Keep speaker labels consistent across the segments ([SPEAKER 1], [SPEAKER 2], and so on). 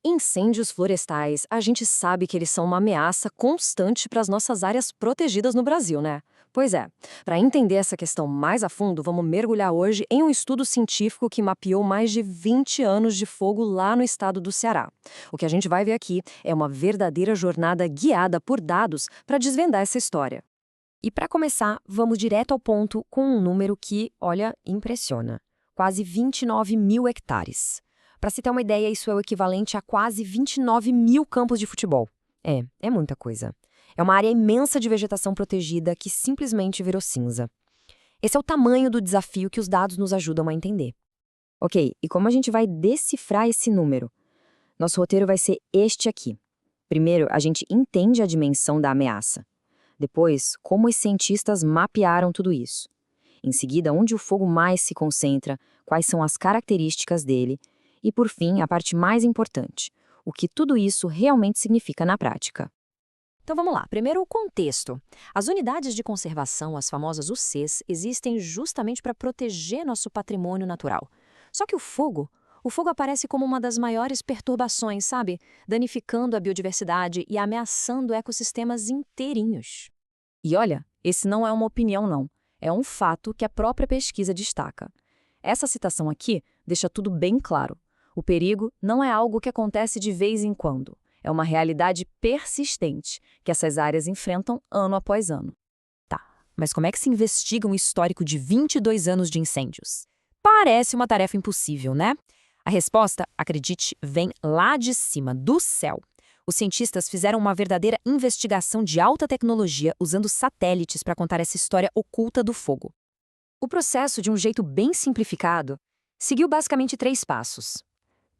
[SPEAKER 1] Incêndios florestais, a gente sabe que eles são uma ameaça constante para as nossas áreas protegidas no Brasil, né? Pois é, para entender essa questão mais a fundo, vamos mergulhar hoje em um estudo científico que mapeou mais de 20 anos de fogo lá no estado do Ceará. O que a gente vai ver aqui é uma verdadeira jornada guiada por dados para desvendar essa história.
[SPEAKER 2] E para começar, vamos direto ao ponto com um número que, olha, impressiona. Quase 29 mil hectares. Para se ter uma ideia, isso é o equivalente a quase 29 mil campos de futebol. É muita coisa. É uma área imensa de vegetação protegida que simplesmente virou cinza. Esse é o tamanho do desafio que os dados nos ajudam a entender. Ok, e como a gente vai decifrar esse número? Nosso roteiro vai ser este aqui. Primeiro, a gente entende a dimensão da ameaça. Depois, como os cientistas mapearam tudo isso. Em seguida, onde o fogo mais se concentra, quais são as características dele. E, por fim, a parte mais importante, o que tudo isso realmente significa na prática.
[SPEAKER 3] Então vamos lá. Primeiro, o contexto. As unidades de conservação, as famosas UCs, existem justamente para proteger nosso patrimônio natural. Só que o fogo aparece como uma das maiores perturbações, sabe? Danificando a biodiversidade e ameaçando ecossistemas inteirinhos.
[SPEAKER 2] E olha, esse não é uma opinião, não. É um fato que a própria pesquisa destaca. Essa citação aqui deixa tudo bem claro. O perigo não é algo que acontece de vez em quando. É uma realidade persistente que essas áreas enfrentam ano após ano.
[SPEAKER 3] Tá, mas como é que se investiga um histórico de 22 anos de incêndios? Parece uma tarefa impossível, né? A resposta, acredite, vem lá de cima, do céu. Os cientistas fizeram uma verdadeira investigação de alta tecnologia usando satélites para contar essa história oculta do fogo. O processo, de um jeito bem simplificado, seguiu basicamente 3 passos.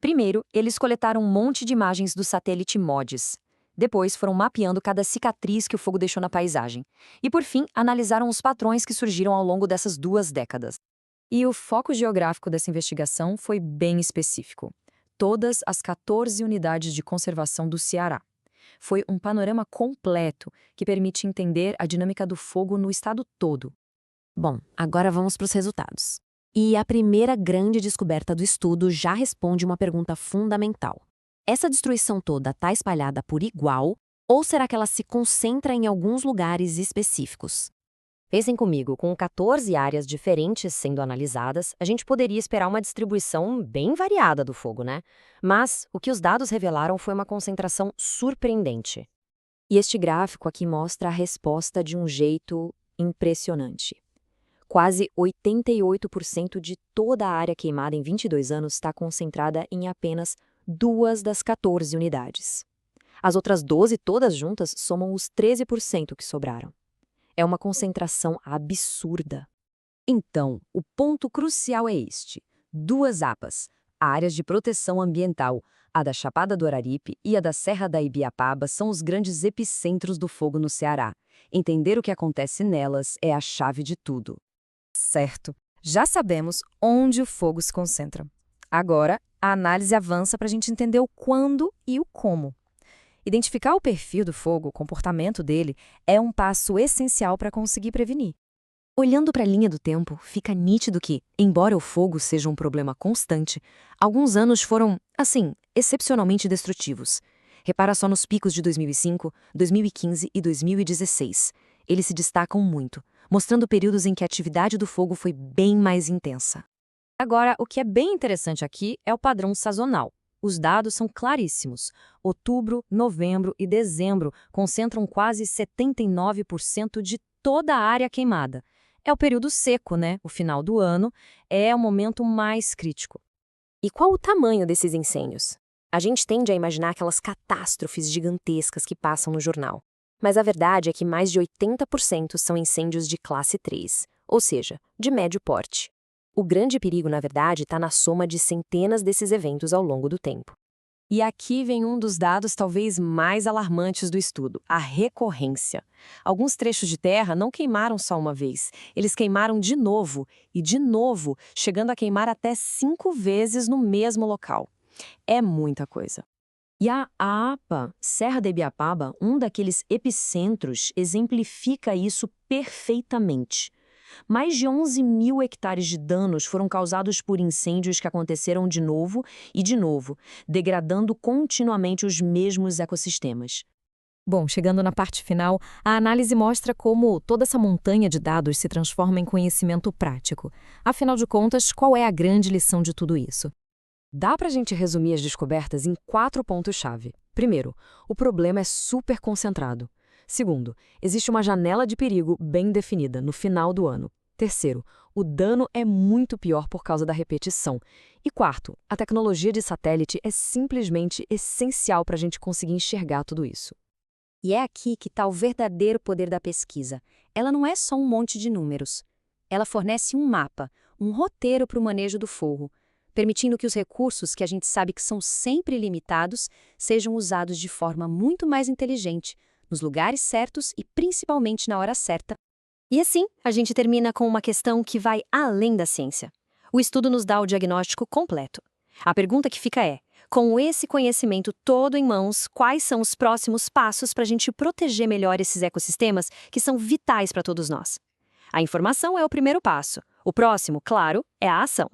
[SPEAKER 3] Primeiro, eles coletaram um monte de imagens do satélite MODIS. Depois, foram mapeando cada cicatriz que o fogo deixou na paisagem. E, por fim, analisaram os padrões que surgiram ao longo dessas 2 décadas.
[SPEAKER 2] E o foco geográfico dessa investigação foi bem específico. Todas as 14 unidades de conservação do Ceará. Foi um panorama completo que permite entender a dinâmica do fogo no estado todo.
[SPEAKER 3] Bom, agora vamos para os resultados. E a primeira grande descoberta do estudo já responde uma pergunta fundamental. Essa destruição toda está espalhada por igual, ou será que ela se concentra em alguns lugares específicos? Pensem comigo, com 14 áreas diferentes sendo analisadas, a gente poderia esperar uma distribuição bem variada do fogo, né? Mas o que os dados revelaram foi uma concentração surpreendente.
[SPEAKER 2] E este gráfico aqui mostra a resposta de um jeito impressionante. Quase 88% de toda a área queimada em 22 anos está concentrada em apenas 2 das 14 unidades. As outras 12 todas juntas somam os 13% que sobraram. É uma concentração absurda.
[SPEAKER 4] Então, o ponto crucial é este. 2 APAs, áreas de proteção ambiental, a da Chapada do Araripe e a da Serra da Ibiapaba são os grandes epicentros do fogo no Ceará. Entender o que acontece nelas é a chave de tudo.
[SPEAKER 2] Certo, já sabemos onde o fogo se concentra. Agora, a análise avança para a gente entender o quando e o como. Identificar o perfil do fogo, o comportamento dele, é um passo essencial para conseguir prevenir. Olhando para a linha do tempo, fica nítido que, embora o fogo seja um problema constante, alguns anos foram, assim, excepcionalmente destrutivos. Repara só nos picos de 2005, 2015 e 2016. Eles se destacam muito, mostrando períodos em que a atividade do fogo foi bem mais intensa. Agora, o que é bem interessante aqui é o padrão sazonal. Os dados são claríssimos. Outubro, novembro e dezembro concentram quase 79% de toda a área queimada. É o período seco, né? O final do ano é o momento mais crítico.
[SPEAKER 3] E qual o tamanho desses incêndios? A gente tende a imaginar aquelas catástrofes gigantescas que passam no jornal. Mas a verdade é que mais de 80% são incêndios de classe 3, ou seja, de médio porte. O grande perigo, na verdade, está na soma de centenas desses eventos ao longo do tempo.
[SPEAKER 1] E aqui vem um dos dados talvez mais alarmantes do estudo, a recorrência. Alguns trechos de terra não queimaram só uma vez, eles queimaram de novo, e de novo, chegando a queimar até 5 vezes no mesmo local. É muita coisa.
[SPEAKER 2] E a APA, Serra da Ibiapaba, um daqueles epicentros, exemplifica isso perfeitamente.
[SPEAKER 3] Mais de 11 mil hectares de danos foram causados por incêndios que aconteceram de novo e de novo, degradando continuamente os mesmos ecossistemas.
[SPEAKER 2] Bom, chegando na parte final, a análise mostra como toda essa montanha de dados se transforma em conhecimento prático. Afinal de contas, qual é a grande lição de tudo isso?
[SPEAKER 1] Dá pra gente resumir as descobertas em 4 pontos-chave. Primeiro, o problema é super concentrado. Segundo, existe uma janela de perigo bem definida no final do ano. Terceiro, o dano é muito pior por causa da repetição. E quarto, a tecnologia de satélite é simplesmente essencial para a gente conseguir enxergar tudo isso.
[SPEAKER 5] E é aqui que está o verdadeiro poder da pesquisa. Ela não é só um monte de números. Ela fornece um mapa, um roteiro para o manejo do fogo, permitindo que os recursos que a gente sabe que são sempre limitados sejam usados de forma muito mais inteligente, nos lugares certos e principalmente na hora certa.
[SPEAKER 1] E assim, a gente termina com uma questão que vai além da ciência. O estudo nos dá o diagnóstico completo. A pergunta que fica é: com esse conhecimento todo em mãos, quais são os próximos passos para a gente proteger melhor esses ecossistemas que são vitais para todos nós? A informação é o primeiro passo. O próximo, claro, é a ação.